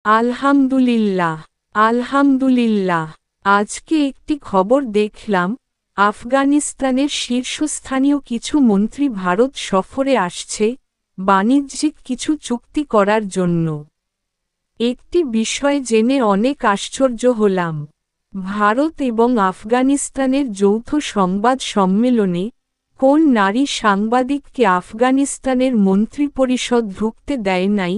আলহামদুলিল্লাহ, আলহামদুলিল্লাহ। আজকে একটি খবর দেখলাম, আফগানিস্তানের শীর্ষস্থানীয় কিছু মন্ত্রী ভারত সফরে আসছে, বাণিজ্যিক কিছু চুক্তি করার জন্য। একটি বিষয় জেনে অনেক আশ্চর্য হলাম। ভারত এবং আফগানিস্তানের যৌথ সংবাদ সম্মেলনে কোন নারী সাংবাদিককে আফগানিস্তানের মন্ত্রিপরিষদ ঢুকতে দেয় নাই?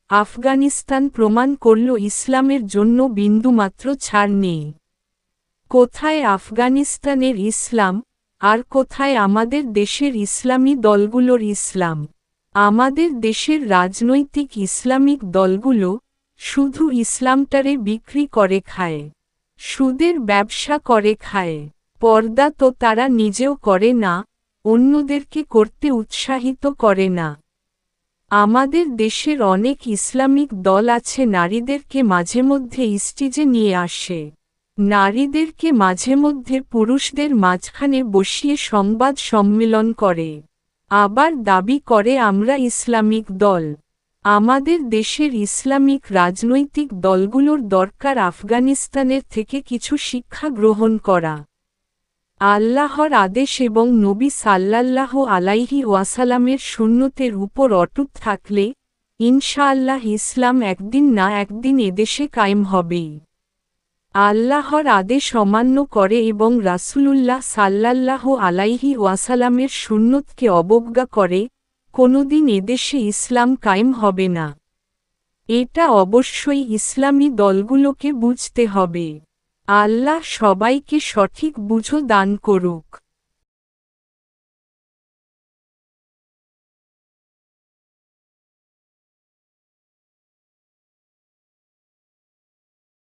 আফগানিস্তান প্রমাণ করল ইসলামের জন্য বিন্দুমাত্র ছাড় নেই। কোথায় আফগানিস্তানের ইসলাম, আর কোথায় আমাদের দেশের ইসলামী দলগুলোর ইসলাম? আমাদের দেশের রাজনৈতিক ইসলামিক দলগুলো শুধু ইসলামটারে বিক্রি করে খায়, সুদের ব্যবসা করে খায়। পর্দা তো তারা নিজেও করে না, অন্যদেরকে করতে উৎসাহিত করে না। আমাদের দেশের অনেক ইসলামিক দল আছে নারীদেরকে মাঝেমধ্যে স্টেজে নিয়ে আসে, নারীদেরকে মাঝেমধ্যে পুরুষদের মাঝখানে বসিয়ে সংবাদ সম্মেলন করে, আবার দাবি করে আমরা ইসলামিক দল। আমাদের দেশের ইসলামিক রাজনৈতিক দলগুলোর দরকার আফগানিস্তানের থেকে কিছু শিক্ষা গ্রহণ করা। আল্লাহর আদেশ এবং নবী সাল্লাল্লাহু আলাইহি ওয়াসাল্লামের সুন্নতের উপর অটুট থাকলে ইনশাআল্লাহ ইসলাম একদিন না একদিন এদেশে কায়েম হবেই। আল্লাহর আদেশ অমান্য করে এবং রাসূলুল্লাহ সাল্লাল্লাহু আলাইহি ওয়াসাল্লামের সুন্নতকে অবজ্ঞা করে কোনোদিন এদেশে ইসলাম কায়েম হবে না। এটা অবশ্যই ইসলামী দলগুলোকে বুঝতে হবে। আল্লাহ সবাইকে সঠিক বুঝো দান করুক।